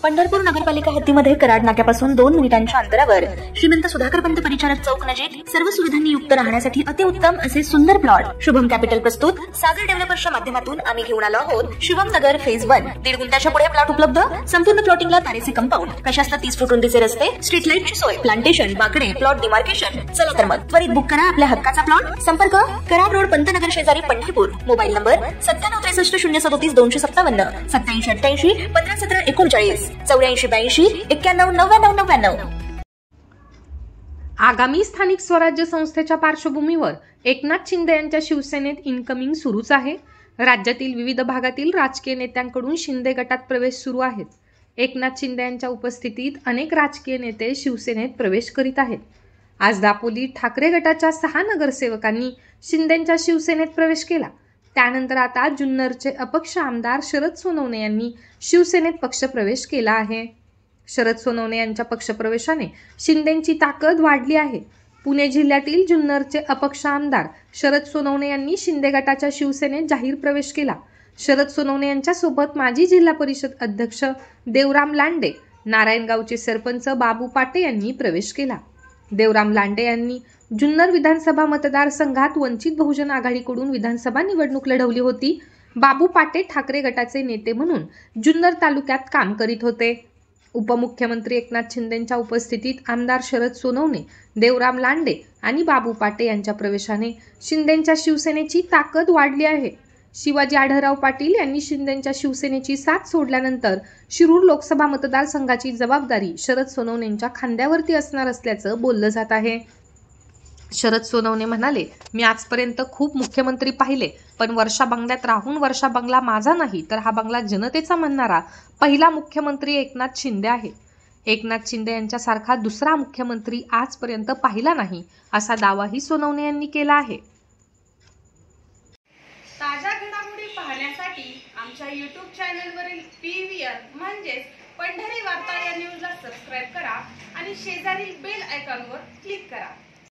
पंढरपूर नगरपालिका हद्दीमध्ये कराड नाक्यापासून 2 मिनिटांच्या अंतरावर श्रीमंत सुधाकर पंत परिचारक चौक नजीक सर्व सुविधांनी युक्त राहण्यासाठी अतिउत्तम असे सुंदर प्लॉट शुभम कॅपिटल प्रस्तुत सागर डेव्हलपर्सच्या माध्यमातून आम्ही घेऊन आलो आहोत। शुभम नगर फेज 1 1.5 गुंठ्याच्या पुढे प्लॉट उपलब्ध। संपूर्ण प्लॉटिंगला तारेचे कंपाऊंड, प्रशस्त 30 फूट रुंदीचे रस्ते, स्ट्रीट लाईटची सोय, प्लांटेशन, बाकडे, प्लॉट डिमार्केशन। चला तर मग त्वरित बुक करा आपल्या हक्काचा प्लॉट। संपर्क कराड रोड पंतनगर शेजारी पंढरपूर। Mobile number 9763 037 057 8788 1517 39 84 91 99 99। आगामी स्थानिक स्वराज्य संस्थेच्या पार्श्वभूमीवर एकनाथ शिंदे यांच्या शिवसेनेत इनकमिंग सुरूच आहे। राज्यातील विविध भागातील राजकीय नेत्यांकडून शिंदे गटात प्रवेश सुरू आहेत। एकनाथ शिंदे यांच्या उपस्थितीत अनेक राजकीय नेते शिवसेनेत प्रवेश करीत आहेत। आज दापोलीत ठाकरे गटाच्या 6 नगरसेवकांनी शिंदेंच्या शिवसेनेत प्रवेश केला। त्यानंतर आता जुन्नरचे अपक्ष आमदार शरद सोनवणे यांनी शिवसेनेत पक्षप्रवेश केला आहे। शरद सोनवणे यांच्या पक्षप्रवेशाने शिंदेंची ताकद वाढली आहे। पुणे जिल्ह्यातील जुन्नरचे अपक्ष आमदार शरद सोनवणे यांनी शिंदे गटाच्या शिवसेनेत जाहीर प्रवेश केला। शरद सोनवणे यांच्या सोबत माजी जिल्हा परिषद अध्यक्ष देवराम लांडे, नारायणगावचे सरपंच बाबू पाटे यांनी प्रवेश केला। देवराम लांडे यांनी जुन्नर विधानसभा मतदारसंघात वंचित बहुजन आघाडीकडून विधानसभा निवडणूक लढवली होती। बाबू पाटे ठाकरे गटाचे नेते म्हणून जुन्नर तालुक्यात काम करीत होते। उपमुख्यमंत्री एकनाथ शिंदेंच्या उपस्थितीत आमदार शरद सोनवणे, देवराम लांडे आणि बाबू पाटे यांच्या प्रवेशाने शिंदेंच्या शिवसेनेची ताकद वाढली आहे। शिवाजी आढळराव पाटील यांनी शिंदेंच्या शिवसेनेची साथ सोडल्यानंतर शिरूर लोकसभा मतदारसंघाची जबाबदारी शरद सोनवणेंच्या खांद्यावरती असणार असल्याचं बोललं जात आहे। शरद सोनवणे म्हणाले, मी आजपर्यंत खूप मुख्यमंत्री पाहिले, पण वर्षा बंगल्यात राहून वर्षा बंगला माझा नाही तर हा बंगला जनतेचा म्हणणारा पहिला मुख्यमंत्री एकनाथ शिंदे आहे। एकनाथ शिंदे यांच्यासारखा दुसरा मुख्यमंत्री आजपर्यंत पाहिला नाही असा दावाही सोनवणे यांनी केला आहे। ताज्या घडामोडी पाहण्यासाठी आमच्या YouTube चॅनलवरील PVR म्हणजेच पंढरी वार्ता या न्यूजला सबस्क्राइब करा आणि शेजारील बेल आयकॉनवर क्लिक करा।